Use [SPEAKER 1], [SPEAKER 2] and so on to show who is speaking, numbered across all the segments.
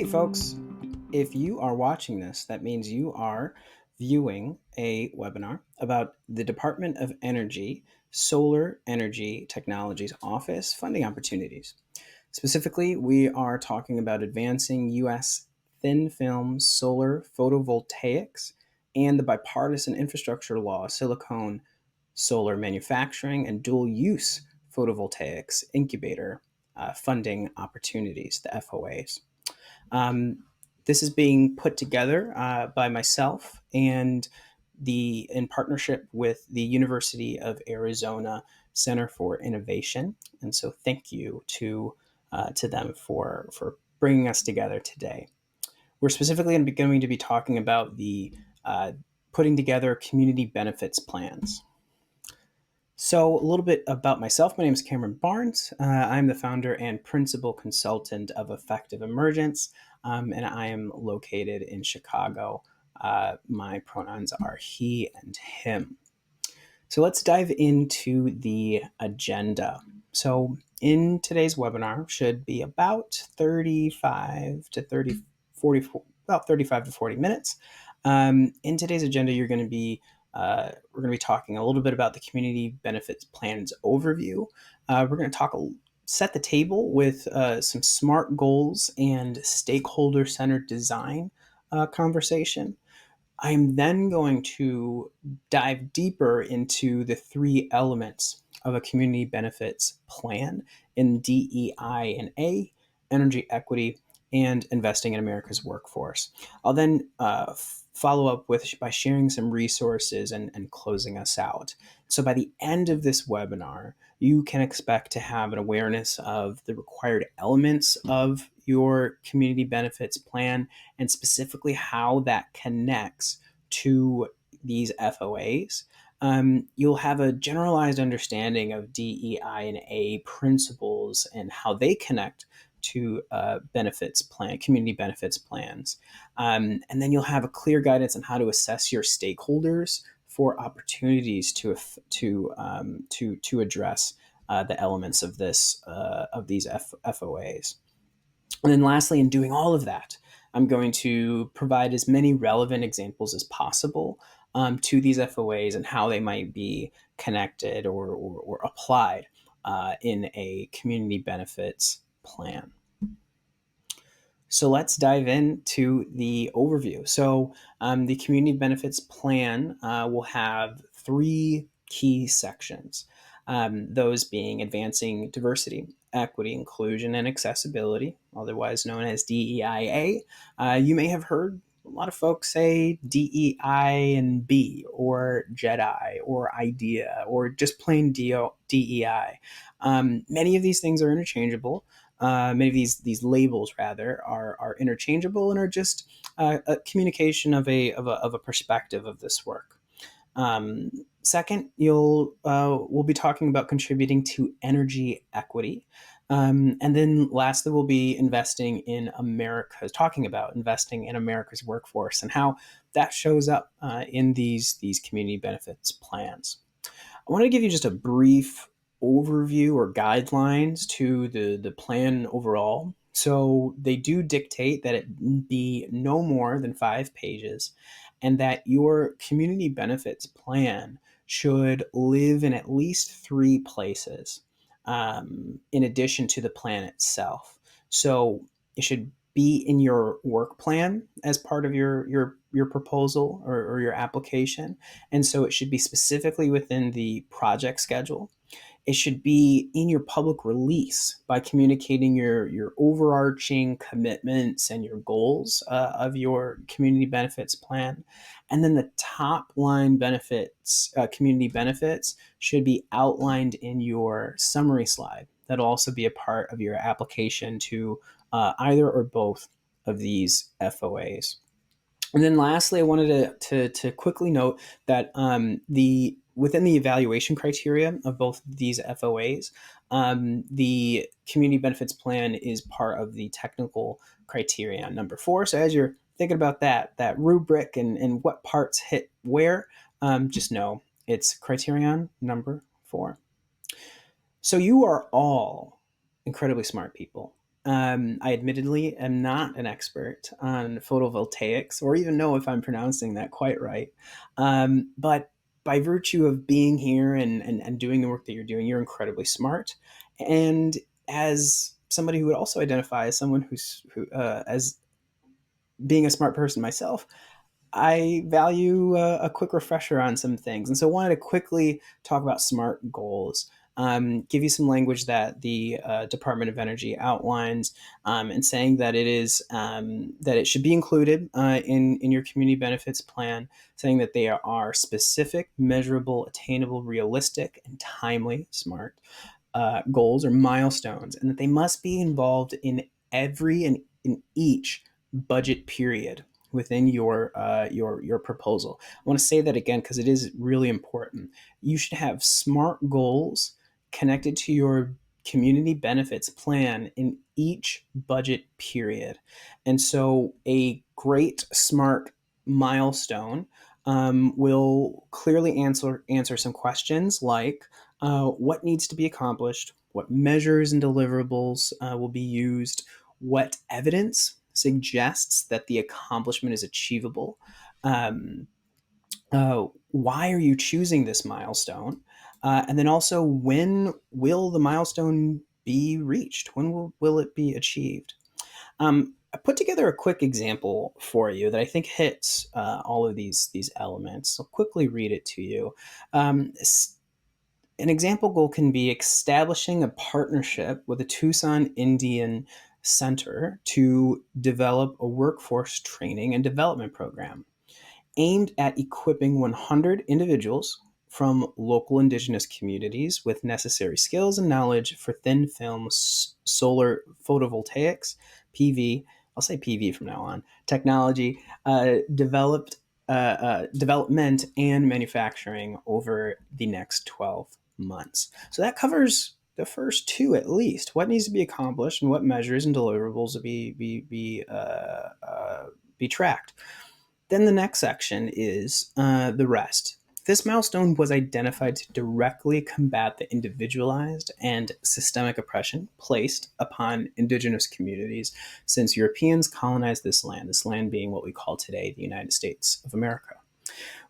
[SPEAKER 1] Hey, folks. If you are watching this, that means you are viewing a webinar about the Department of Energy Solar Energy Technologies Office funding opportunities. Specifically, we are talking about advancing U.S. thin film solar photovoltaics and the bipartisan infrastructure law, silicone solar manufacturing, and dual use photovoltaics incubator funding opportunities, the FOAs. This is being put together by myself and in partnership with the University of Arizona Center for Innovation. And so thank you to them for bringing us together today. We're specifically going to be talking about the putting together community benefits plans. So, a little bit about myself. My name is Cameron Barnes. I'm the founder and principal consultant of Effective Emergence, and I am located in Chicago. My pronouns are he and him. So, let's dive into the agenda. So, in today's webinar, should be about 35 to 40 minutes. In today's agenda, we're going to be talking a little bit about the community benefits plans overview. We're going to set the table with some SMART goals and stakeholder centered design conversation. I'm then going to dive deeper into the three elements of a community benefits plan in DEI and A, energy equity, and investing in America's workforce. I'll then follow up by sharing some resources and closing us out. So by the end of this webinar, you can expect to have an awareness of the required elements of your community benefits plan and specifically how that connects to these FOAs. You'll have a generalized understanding of DEI and A principles and how they connect to community benefits plans. And then you'll have a clear guidance on how to assess your stakeholders for opportunities to address the elements of these FOAs. And then lastly, in doing all of that, I'm going to provide as many relevant examples as possible to these FOAs and how they might be connected or applied in a community benefits plan. So let's dive into the overview. So the community benefits plan will have three key sections, those being advancing diversity, equity, inclusion, and accessibility, otherwise known as DEIA. You may have heard a lot of folks say DEI and B, or JEDI, or IDEA, or just plain DEI. Many of these things are interchangeable. Many of these labels, rather, are interchangeable and are just a communication of a perspective of this work. Second, we'll be talking about contributing to energy equity. And then lastly, we'll be talking about investing in America's workforce and how that shows up in these community benefits plans. I want to give you just a brief overview or guidelines to the plan overall. So they do dictate that it be no more than 5 pages and that your community benefits plan should live in at least 3 places in addition to the plan itself. So it should be in your work plan as part of your proposal or your application. And so it should be specifically within the project schedule. It should be in your public release by communicating your overarching commitments and your goals of your community benefits plan. And then the top line benefits, community benefits, should be outlined in your summary slide. That'll also be a part of your application to either or both of these FOAs. And then lastly, I wanted to quickly note that within the evaluation criteria of both these FOAs, the community benefits plan is part of the technical criteria number 4. So as you're thinking about that rubric and what parts hit where, just know it's criterion number 4. So you are all incredibly smart people. I admittedly am not an expert on photovoltaics or even know if I'm pronouncing that quite right. But by virtue of being here and doing the work that you're doing, you're incredibly smart. And as somebody who would also identify as someone as being a smart person myself, I value a quick refresher on some things. And so I wanted to quickly talk about SMART goals, give you some language that the Department of Energy outlines, and saying that that it should be included in your community benefits plan, saying that they are specific, measurable, attainable, realistic, and timely SMART goals or milestones, and that they must be involved in every and in each budget period within your proposal. I want to say that again because it is really important. You should have SMART goals connected to your community benefits plan in each budget period. And so a great SMART milestone will clearly answer some questions like what needs to be accomplished, what measures and deliverables will be used, what evidence suggests that the accomplishment is achievable, why are you choosing this milestone, and then also when will the milestone be reached? When will it be achieved? I put together a quick example for you that I think hits all of these elements. I'll quickly read it to you. Um, an example goal can be establishing a partnership with a Tucson Indian Center to develop a workforce training and development program aimed at equipping 100 individuals from local indigenous communities with necessary skills and knowledge for thin film solar photovoltaics, PV, I'll say PV from now on, technology, development and manufacturing over the next 12 months. So that covers the first two at least. What needs to be accomplished and what measures and deliverables will be tracked. Then the next section is the rest. This milestone was identified to directly combat the individualized and systemic oppression placed upon indigenous communities since Europeans colonized this land being what we call today the United States of America.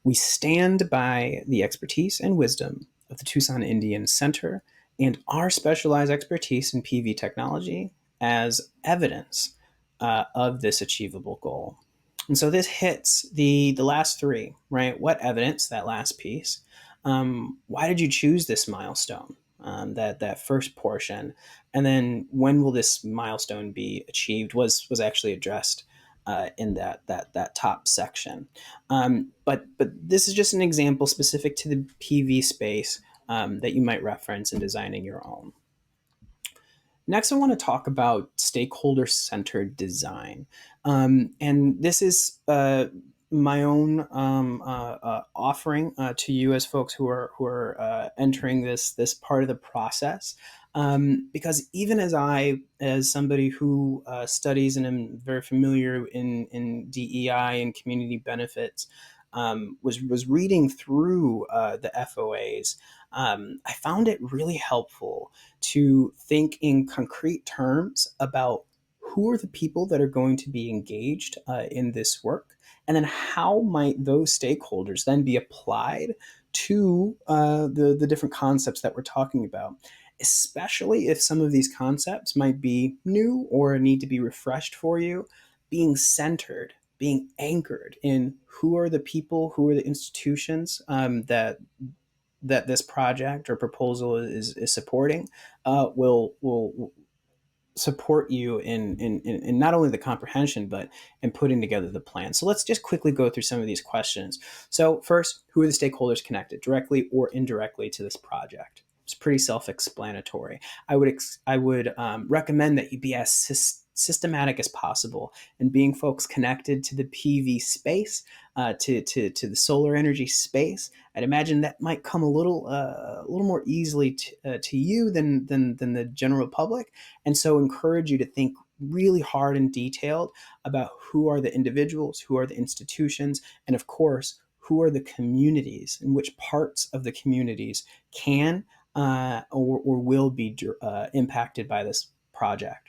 [SPEAKER 1] We stand by the expertise and wisdom of the Tucson Indian Center and our specialized expertise in PV technology as evidence of this achievable goal. And so this hits the last three, right? What evidence, that last piece. Why did you choose this milestone? That first portion, and then when will this milestone be achieved was actually addressed in that top section. But this is just an example specific to the PV space that you might reference in designing your own. Next, I want to talk about stakeholder-centered design. And this is my own offering to you as folks who are entering this part of the process. Because even as somebody who studies and am very familiar in DEI and community benefits, was reading through the FOAs, I found it really helpful to think in concrete terms about who are the people that are going to be engaged in this work, and then how might those stakeholders then be applied to the different concepts that we're talking about, especially if some of these concepts might be new or need to be refreshed for you. Being centered, being anchored in who are the people, who are the institutions that this project or proposal is supporting, will support you in not only the comprehension but in putting together the plan. So let's just quickly go through some of these questions. So first, who are the stakeholders connected directly or indirectly to this project? It's pretty self-explanatory. I would recommend that you be as systematic as possible and being folks connected to the PV space, to the solar energy space. I'd imagine that might come a little more easily to you than the general public, and so encourage you to think really hard and detailed about who are the individuals, who are the institutions, and of course, who are the communities and which parts of the communities can or will be impacted by this project.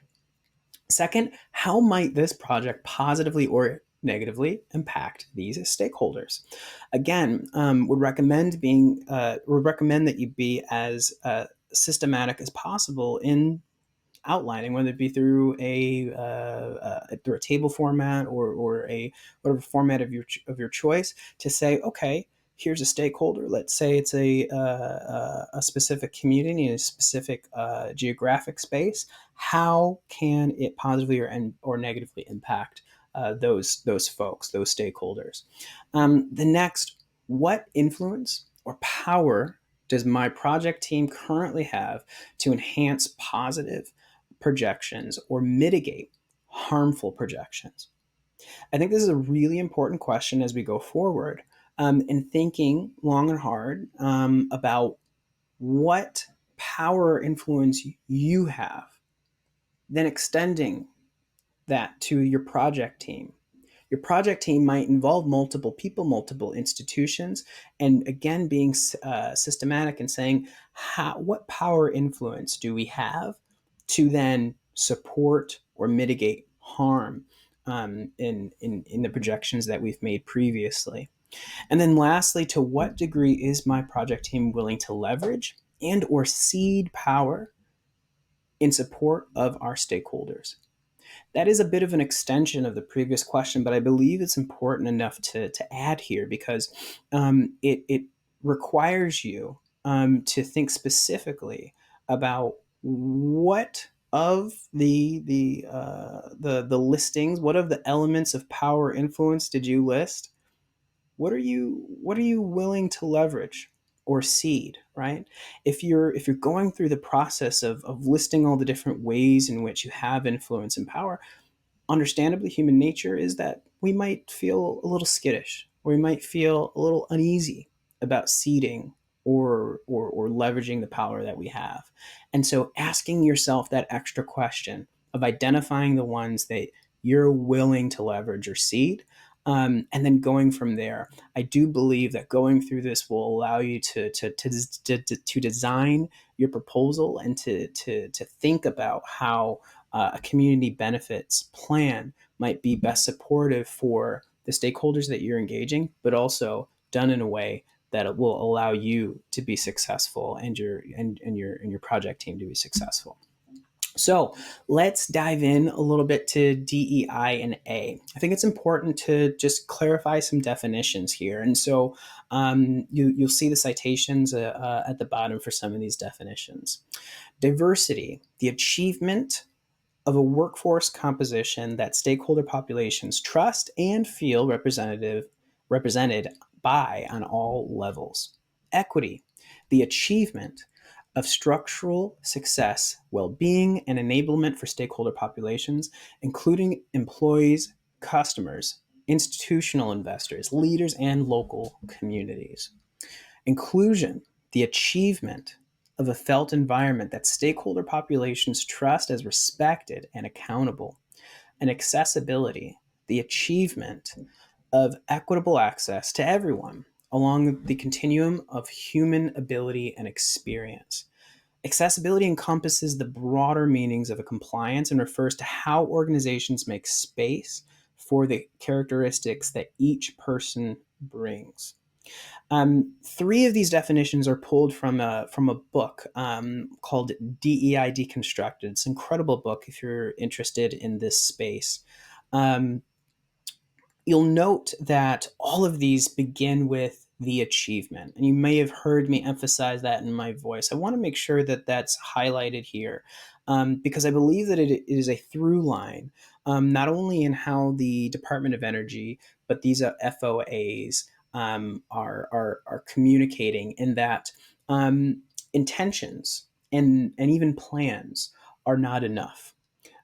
[SPEAKER 1] Second, how might this project positively or negatively impact these stakeholders? Again, would recommend that you be as systematic as possible in outlining, whether it be through a table format or a whatever format of your choice, to say, okay, here's a stakeholder. Let's say it's a specific community in a specific geographic space. How can it positively or negatively impact those folks, those stakeholders? The next, what influence or power does my project team currently have to enhance positive projections or mitigate harmful projections? I think this is a really important question as we go forward, in thinking long and hard about what power or influence you have, then extending that to your project team. Your project team might involve multiple people, multiple institutions, and again, being systematic and saying, what power influence do we have to then support or mitigate harm in the projections that we've made previously? And then lastly, to what degree is my project team willing to leverage and or cede power in support of our stakeholders? That is a bit of an extension of the previous question, but I believe it's important enough to add here because it requires you to think specifically about what of the listings, what of the elements of power influence did you list? What are you willing to leverage or cede, right? If you're going through the process of listing all the different ways in which you have influence and power, understandably, human nature is that we might feel a little skittish, or we might feel a little uneasy about ceding or leveraging the power that we have. And so asking yourself that extra question of identifying the ones that you're willing to leverage or cede, and then going from there. I do believe that going through this will allow you to design your proposal and to think about how a community benefits plan might be best supportive for the stakeholders that you're engaging, but also done in a way that it will allow you to be successful and your project team to be successful. So let's dive in a little bit to DEI and A. I think it's important to just clarify some definitions here. And so you'll see the citations at the bottom for some of these definitions. Diversity, the achievement of a workforce composition that stakeholder populations trust and feel represented by on all levels. Equity, the achievement of structural success, well-being, and enablement for stakeholder populations, including employees, customers, institutional investors, leaders, and local communities. Inclusion, the achievement of a felt environment that stakeholder populations trust as respected and accountable. And accessibility, the achievement of equitable access to everyone along the continuum of human ability and experience. Accessibility encompasses the broader meanings of a compliance and refers to how organizations make space for the characteristics that each person brings. Three of these definitions are pulled from a book called DEI Deconstructed. It's an incredible book if you're interested in this space. You'll note that all of these begin with the achievement, and you may have heard me emphasize that in my voice. I want to make sure that that's highlighted here because I believe that it is a through line, not only in how the Department of Energy, but these FOAs are communicating, in that intentions and even plans are not enough.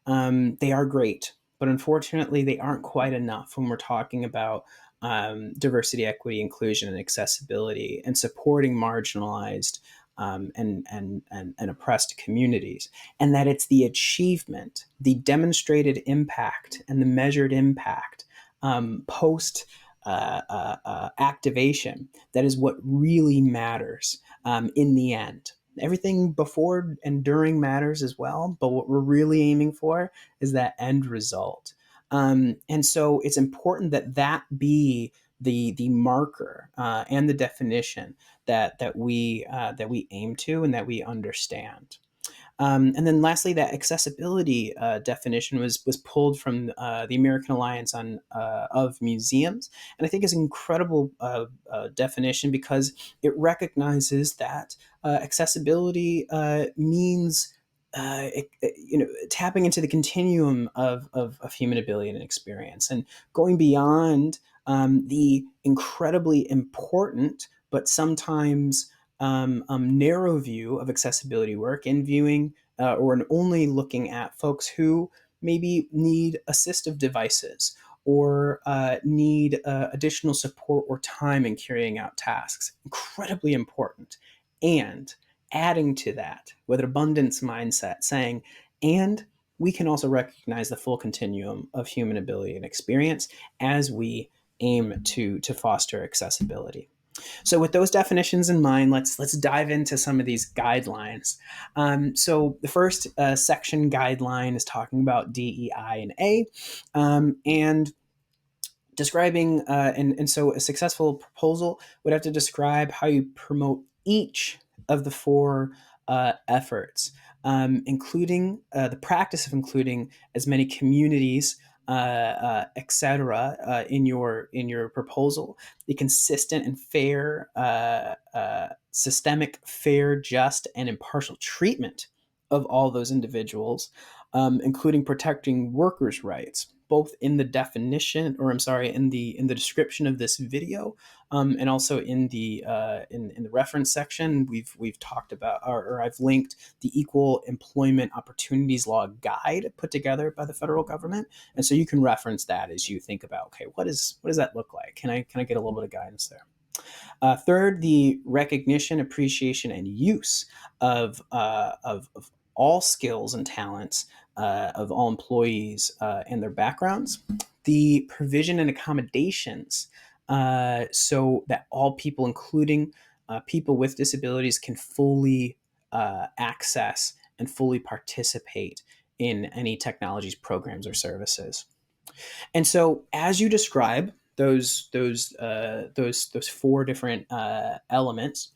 [SPEAKER 1] They are great, but unfortunately, they aren't quite enough when we're talking about diversity, equity, inclusion, and accessibility, and supporting marginalized and oppressed communities. And that it's the achievement, the demonstrated impact, and the measured impact post activation that is what really matters in the end. Everything before and during matters as well, but what we're really aiming for is that end result. And so it's important that that be the marker and the definition that we aim to and that we understand. And then lastly, that accessibility definition was pulled from the American Alliance of Museums, and I think is an incredible definition because it recognizes that accessibility means tapping into the continuum of human ability and experience, and going beyond the incredibly important but sometimes narrow view of accessibility work, and viewing or only looking at folks who maybe need assistive devices or need additional support or time in carrying out tasks. Incredibly important. And adding to that with an abundance mindset, saying, and we can also recognize the full continuum of human ability and experience as we aim to foster accessibility. So, with those definitions in mind, let's dive into some of these guidelines. So, the first section guideline is talking about DEI and A, and describing and so a successful proposal would have to describe how you promote each of the four efforts, including the practice of including as many communities, etc., in your proposal, the consistent and fair, systemic, fair, just, and impartial treatment of all those individuals, including protecting workers' rights, both in the definition, or I'm sorry, in the description of this video, and also in the reference section. We've talked about, or I've linked the Equal Employment Opportunities Law guide put together by the federal government, and so you can reference that as you think about, okay, what does that look like? Can I get a little bit of guidance there? Third, the recognition, appreciation, and use of all skills and talents of all employees and their backgrounds. The provision and accommodations so that all people, including people with disabilities, can fully access and fully participate in any technologies, programs, or services. And so, as you describe those four different elements,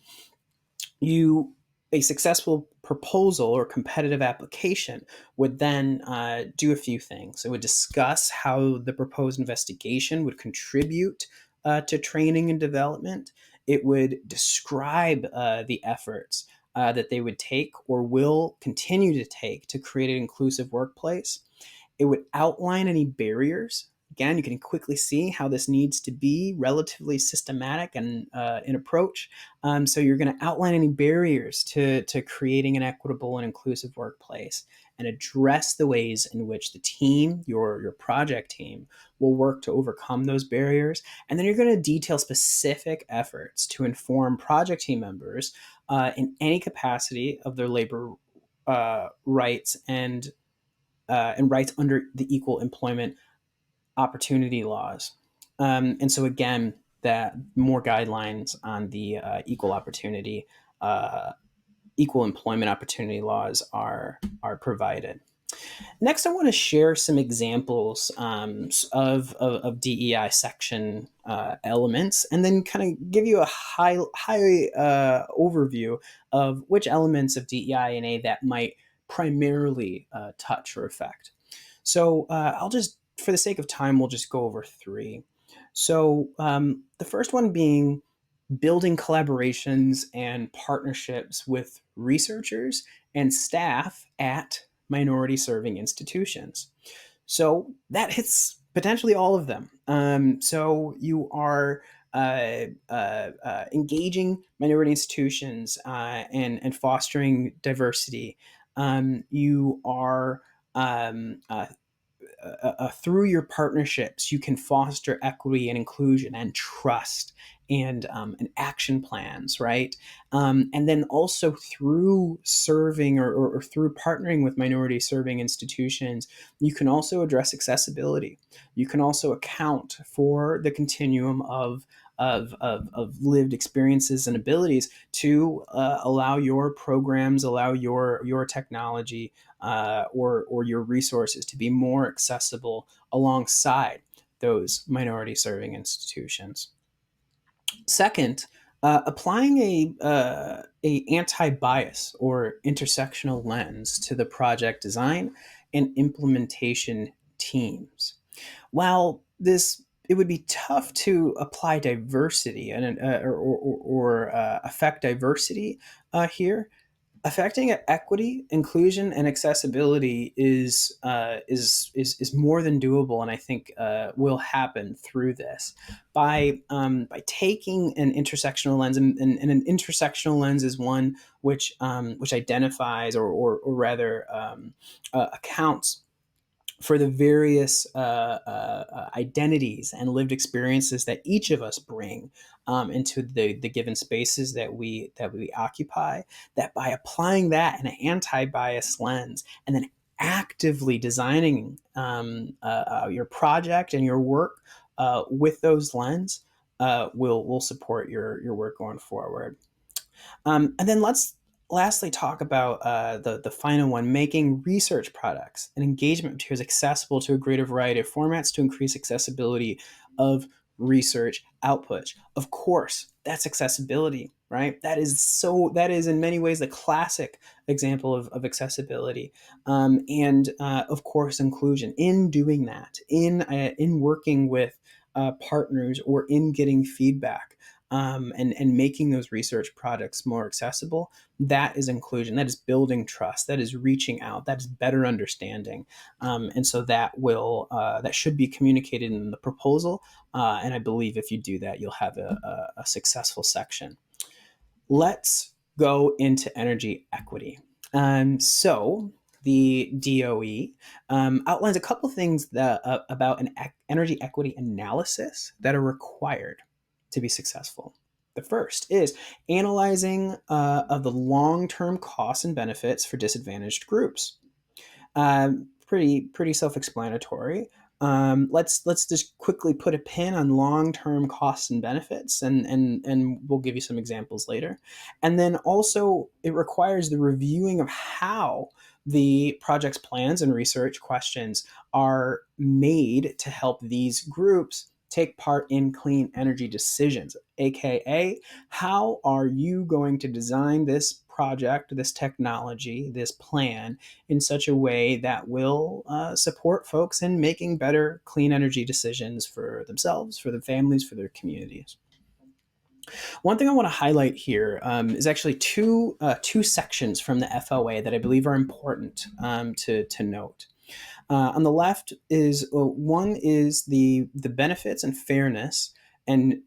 [SPEAKER 1] you a successful proposal or competitive application would then do a few things. It would discuss how the proposed investigation would contribute to training and development. It would describe the efforts that they would take or will continue to take to create an inclusive workplace. It would outline any barriers. Again, you can quickly see how this needs to be relatively systematic and in approach. So you're going to outline any barriers to creating an equitable and inclusive workplace, and address the ways in which the team, your project team, will work to overcome those barriers. And then you're going to detail specific efforts to inform project team members in any capacity of their labor rights and rights under the Equal Employment Opportunity laws. And so again, that more guidelines on the equal employment opportunity laws are provided. Next, I want to share some examples of DEI section elements, and then kind of give you a high overview of which elements of DEI and A that might primarily touch or affect. So I'll just, for the sake of time, we'll just go over three. So the first one being building collaborations and partnerships with researchers and staff at minority serving institutions. So that hits potentially all of them. So you are engaging minority institutions and fostering diversity. You are through your partnerships, you can foster equity and inclusion and trust and action plans, right? And then also through serving or through partnering with minority serving institutions, you can also address accessibility. You can also account for the continuum of lived experiences and abilities to allow your programs, allow your technology or your resources to be more accessible alongside those minority serving institutions. Second, applying a anti-bias or intersectional lens to the project design and implementation teams. While this it would be tough to apply diversity and or affect diversity here, affecting equity, inclusion, and accessibility is more than doable, and I think will happen through this by taking an intersectional lens, and an intersectional lens is one which identifies or rather accounts for the various identities and lived experiences that each of us bring into the given spaces that we occupy. That by applying that in an anti-bias lens, and then actively designing your project and your work with those lens, will support your work going forward. And then let's lastly talk about the final one, making research products and engagement materials accessible to a greater variety of formats to increase accessibility of research output. Of course, that's accessibility, right? That is in many ways the classic example of accessibility. And of course, inclusion. In doing that, in working with partners or in getting feedback, and making those research products more accessible, that is inclusion. That is building trust. That is reaching out. That is better understanding. And so that should be communicated in the proposal. And I believe if you do that, you'll have a successful section. Let's go into energy equity. So the DOE outlines a couple things about an energy equity analysis that are required to be successful. The first is analyzing of the long-term costs and benefits for disadvantaged groups. Pretty self-explanatory. Let's just quickly put a pin on long-term costs and benefits, and we'll give you some examples later. And then also it requires the reviewing of how the project's plans and research questions are made to help these groups take part in clean energy decisions, aka how are you going to design this project, this technology, this plan in such a way that will support folks in making better clean energy decisions for themselves, for their families, for their communities. One thing I want to highlight here is actually two sections from the FOA that I believe are important to note. On the left is one is the benefits and fairness and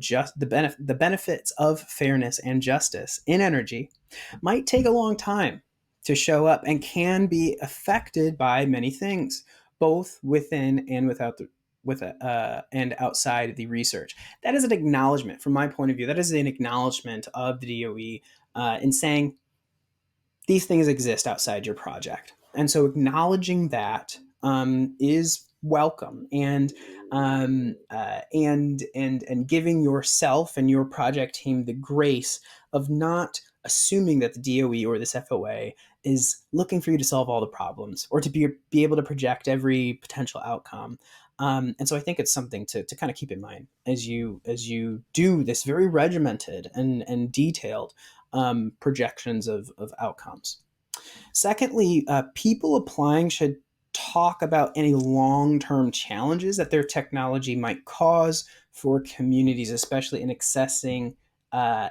[SPEAKER 1] just the benefits of fairness and justice in energy might take a long time to show up and can be affected by many things, both within and and outside the research. That is an acknowledgement, from my point of view. That is an acknowledgement of the DOE in saying these things exist outside your project. And so acknowledging that is welcome, and giving yourself and your project team the grace of not assuming that the DOE or this FOA is looking for you to solve all the problems or to be able to project every potential outcome. And so I think it's something to kind of keep in mind as you do this very regimented and detailed projections of outcomes. Secondly, people applying should talk about any long-term challenges that their technology might cause for communities, especially in accessing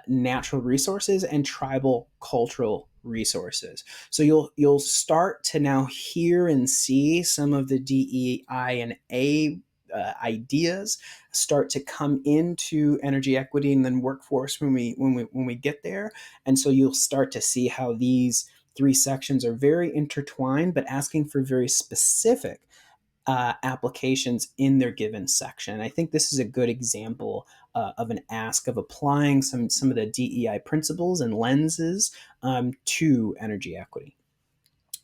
[SPEAKER 1] natural resources and tribal cultural resources. So you'll start to now hear and see some of the DEI and A ideas start to come into energy equity and then workforce when we get there. And so you'll start to see how these three sections are very intertwined, but asking for very specific applications in their given section. And I think this is a good example of an ask of applying some of the DEI principles and lenses to energy equity.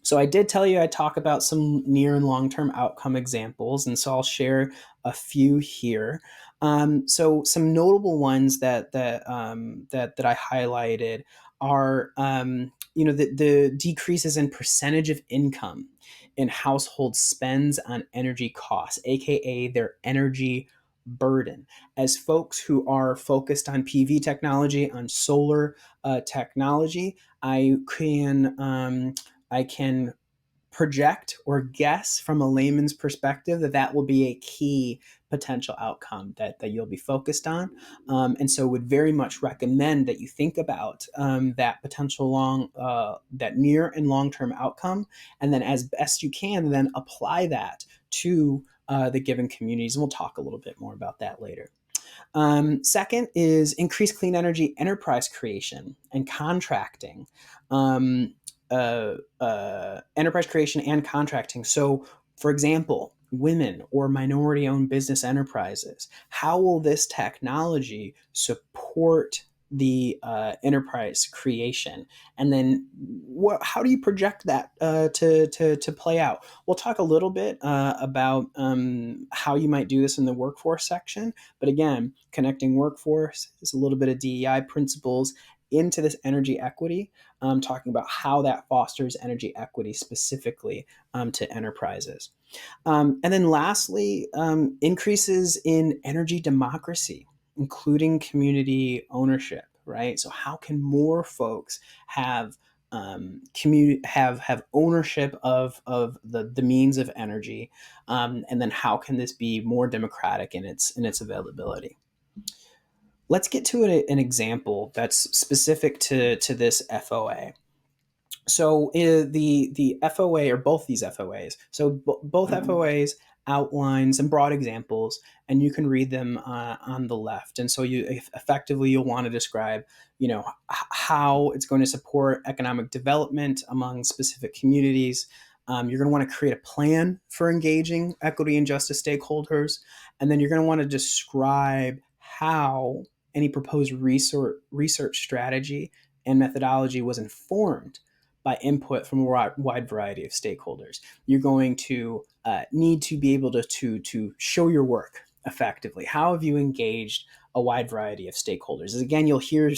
[SPEAKER 1] So I did tell you I'd talk about some near and long-term outcome examples, and so I'll share a few here. So some notable ones that I highlighted are the decreases in percentage of income in household spends on energy costs, aka their energy burden. As folks who are focused on PV technology, on solar technology, I can project or guess from a layman's perspective that will be a key potential outcome that you'll be focused on. And so would very much recommend that you think about that potential that near and long-term outcome, and then as best you can, then apply that to the given communities. And we'll talk a little bit more about that later. Second is increased clean energy enterprise creation and contracting. Enterprise creation and contracting. So, for example, women or minority owned business enterprises, how will this technology support the enterprise creation? And then how do you project that to play out? We'll talk a little bit about how you might do this in the workforce section. But again, connecting workforce is a little bit of DEI principles into this energy equity, talking about how that fosters energy equity specifically to enterprises. And then lastly, increases in energy democracy, including community ownership, right? So how can more folks have have ownership of the means of energy, and then how can this be more democratic in its availability? Let's get to an example that's specific to this FOA. So the FOA, or both these FOAs, so both FOAs outline some broad examples, and you can read them on the left. And so you'll want to describe, how it's going to support economic development among specific communities. You're going to want to create a plan for engaging equity and justice stakeholders, and then you're going to want to describe how any proposed research strategy and methodology was informed by input from a wide variety of stakeholders. You're going to need to be able to show your work effectively. How have you engaged a wide variety of stakeholders? As again, you'll hear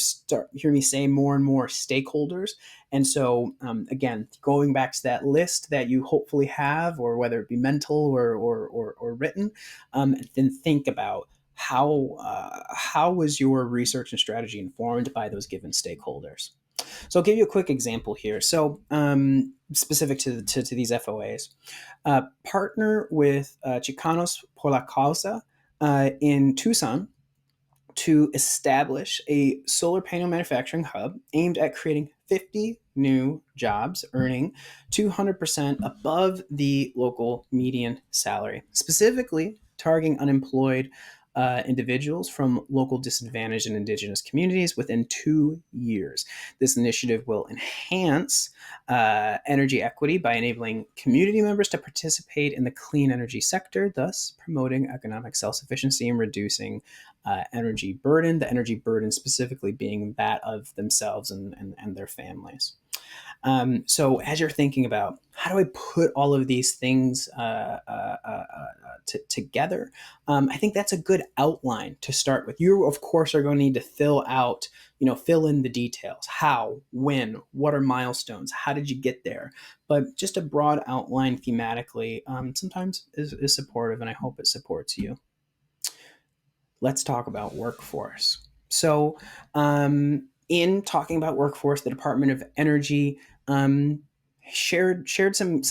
[SPEAKER 1] me say more and more stakeholders. And so again, going back to that list that you hopefully have, or whether it be mental or written, then think about how was your research and strategy informed by those given stakeholders. So I'll give you a quick example here. So specific to these FOAs, partner with Chicanos por la Causa in Tucson to establish a solar panel manufacturing hub aimed at creating 50 new jobs, earning 200% above the local median salary, specifically targeting unemployed individuals from local disadvantaged and indigenous communities within 2 years. This initiative will enhance energy equity by enabling community members to participate in the clean energy sector, thus promoting economic self-sufficiency and reducing energy burden, the energy burden specifically being that of themselves and their families. So as you're thinking about how do I put all of these things together, I think that's a good outline to start with. You, of course, are going to need to fill in the details. How, when, what are milestones? How did you get there? But just a broad outline thematically sometimes is supportive, and I hope it supports you. Let's talk about workforce. So in talking about workforce, the Department of Energy shared some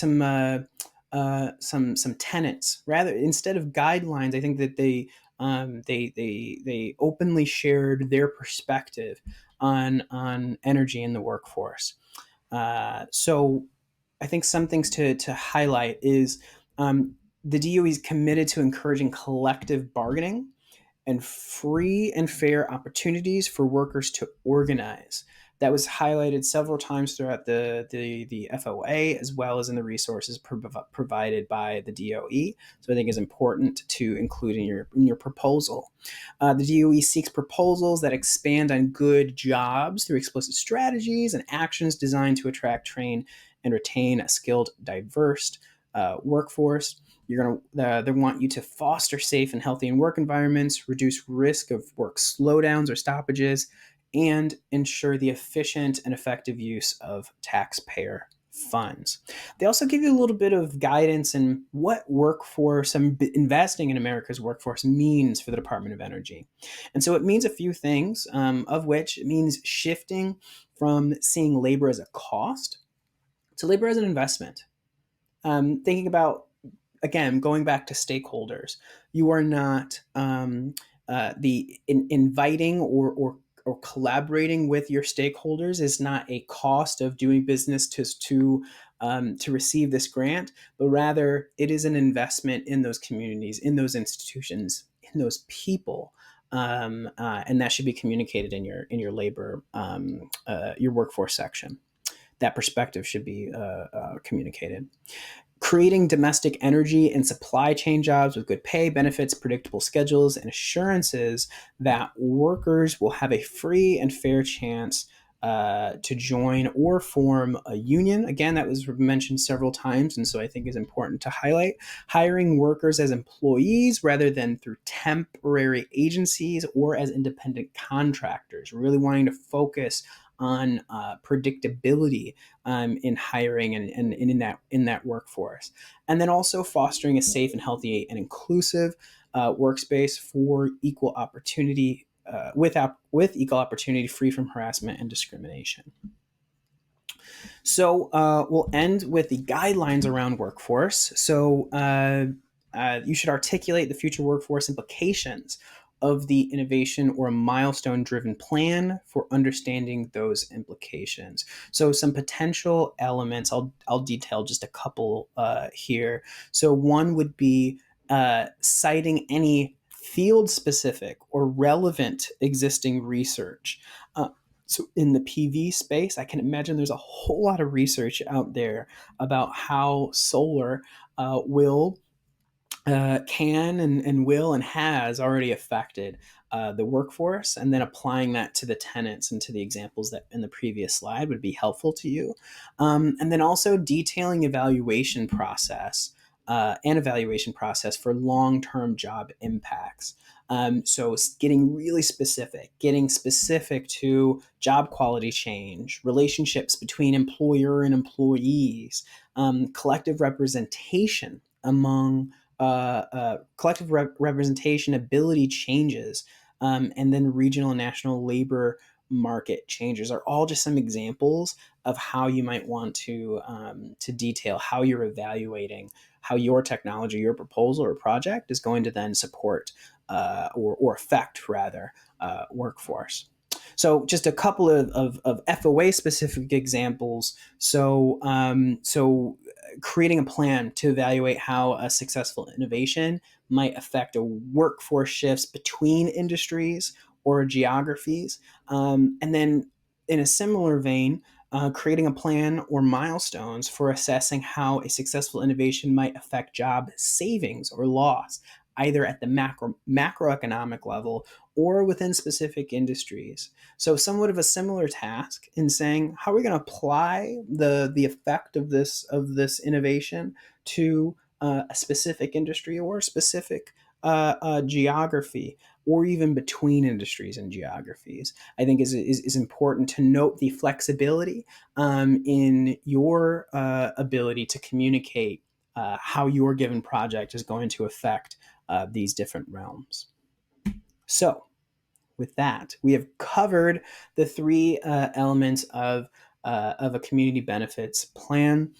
[SPEAKER 1] tenets. Rather, instead of guidelines, I think that they openly shared their perspective on energy in the workforce. So I think some things to highlight is the DOE is committed to encouraging collective bargaining and free and fair opportunities for workers to organize, That was highlighted several times throughout the FOA, as well as in the resources provided by the DOE. So I think is important to include in your proposal. The DOE seeks proposals that expand on good jobs through explicit strategies and actions designed to attract, train, and retain a skilled, diverse workforce. They want you to foster safe and healthy work environments, reduce risk of work slowdowns or stoppages, and ensure the efficient and effective use of taxpayer funds. They also give you a little bit of guidance in what workforce and investing in America's workforce means for the Department of Energy. And so it means a few things, of which it means shifting from seeing labor as a cost to labor as an investment. Thinking about, again, going back to stakeholders, you are not inviting or collaborating with your stakeholders is not a cost of doing business to receive this grant, but rather it is an investment in those communities, in those institutions, in those people. And that should be communicated in your labor, your workforce section. That perspective should be communicated. Creating domestic energy and supply chain jobs with good pay, benefits, predictable schedules, and assurances that workers will have a free and fair chance to join or form a union. Again, that was mentioned several times, and so I think is important to highlight. Hiring workers as employees rather than through temporary agencies or as independent contractors. Really wanting to focus on predictability in hiring and in that workforce, and then also fostering a safe and healthy and inclusive workspace for equal opportunity, with equal opportunity, free from harassment and discrimination. So we'll end with the guidelines around workforce. So you should articulate the future workforce implications of the innovation or a milestone-driven plan for understanding those implications. So some potential elements, I'll detail just a couple here. So one would be citing any field-specific or relevant existing research. So in the PV space, I can imagine there's a whole lot of research out there about how solar can and will and has already affected the workforce, and then applying that to the tenants and to the examples that in the previous slide would be helpful to you. And then also detailing evaluation process for long-term job impacts. So getting really specific, getting specific to job quality change, relationships between employer and employees, collective representation among collective representation ability changes, and then regional and national labor market changes are all just some examples of how you might want to detail how you're evaluating how your technology, your proposal or project is going to then support or affect rather workforce. So just a couple of FOA specific examples. So creating a plan to evaluate how a successful innovation might affect a workforce shifts between industries or geographies. And then in a similar vein, creating a plan or milestones for assessing how a successful innovation might affect job savings or loss, either at the macroeconomic level or within specific industries. So somewhat of a similar task in saying, how are we going to apply the effect of this innovation to a specific industry or a specific geography, or even between industries and geographies. I think is important to note the flexibility in your ability to communicate how your given project is going to affect these different realms. So with that, we have covered the three elements of a community benefits plan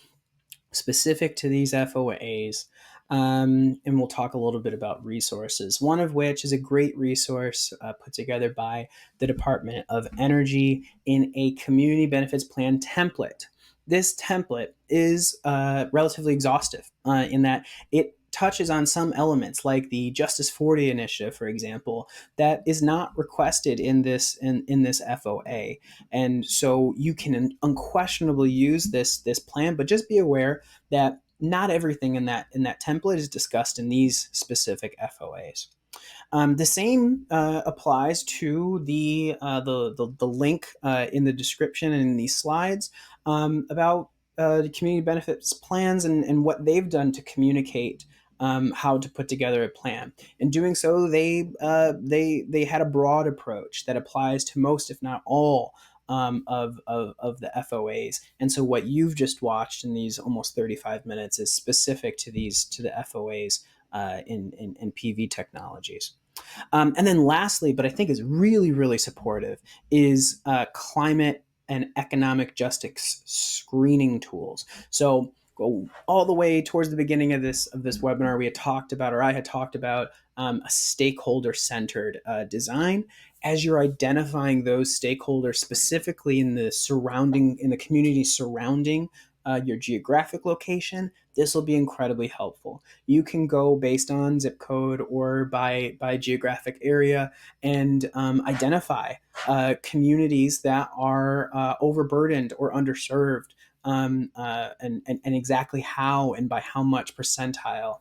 [SPEAKER 1] specific to these FOAs. And we'll talk a little bit about resources, one of which is a great resource put together by the Department of Energy in a community benefits plan template. This template is relatively exhaustive in that it touches on some elements like the Justice 40 initiative, for example, that is not requested in this FOA. And so you can unquestionably use this plan, but just be aware that not everything in that template is discussed in these specific FOAs. The same applies to the link in the description and in these slides about the community benefits plans and what they've done to communicate how to put together a plan. In doing so, they had a broad approach that applies to most, if not all, of the FOAs. And so what you've just watched in these almost 35 minutes is specific to the FOAs in PV technologies. And then lastly, but I think is really, really supportive, is climate and economic justice screening tools. So go all the way towards the beginning of this webinar, we had talked about, or I had talked about, a stakeholder-centered design. As you're identifying those stakeholders specifically in the community surrounding your geographic location, this will be incredibly helpful. You can go based on zip code or by geographic area and identify communities that are overburdened or underserved, and exactly how and by how much percentile.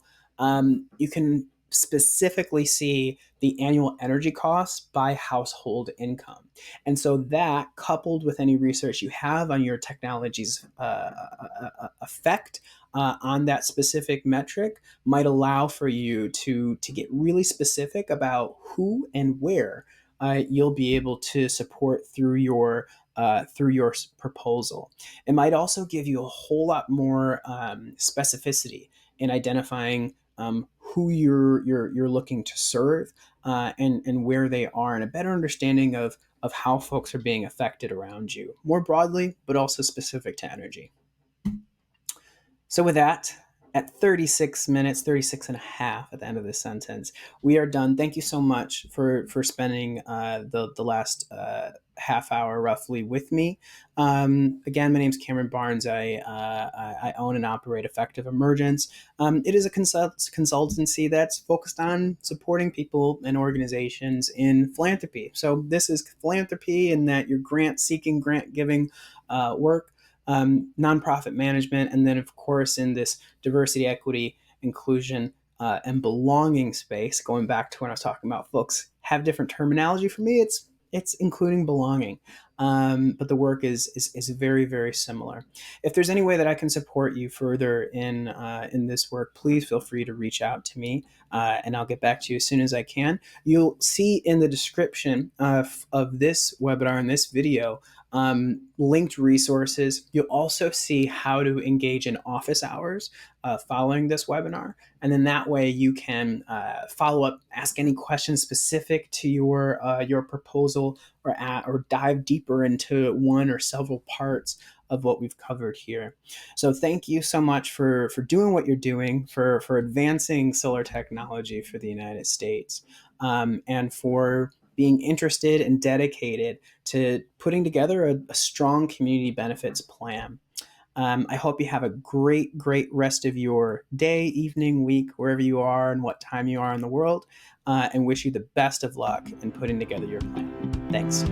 [SPEAKER 1] You can specifically see the annual energy costs by household income. And so that, coupled with any research you have on your technology's effect on that specific metric, might allow for you to get really specific about who and where you'll be able to support through your proposal. It might also give you a whole lot more specificity in identifying who you're looking to serve, and where they are, and a better understanding of how folks are being affected around you, more broadly, but also specific to energy. So with that, at 36 minutes, 36 and a half at the end of this sentence, we are done. Thank you so much for spending the last half hour roughly with me. Again, my name is Cameron Barnes. I own and operate Effective Emergence. It is a consultancy that's focused on supporting people and organizations in philanthropy. So this is philanthropy in that you're grant-seeking, grant-giving work, nonprofit management, and then, of course, in this diversity, equity, inclusion, and belonging space, going back to when I was talking about folks have different terminology. For me, it's including belonging, but the work is very, very similar. If there's any way that I can support you further in this work, please feel free to reach out to me, and I'll get back to you as soon as I can. You'll see in the description of this webinar and this video linked resources. You'll also see how to engage in office hours following this webinar. And then that way you can follow up, ask any questions specific to your proposal, or dive deeper into one or several parts of what we've covered here. So thank you so much for doing what you're doing, for advancing solar technology for the United States, and for being interested and dedicated to putting together a strong community benefits plan. I hope you have a great rest of your day, evening, week, wherever you are and what time you are in the world, and wish you the best of luck in putting together your plan. Thanks.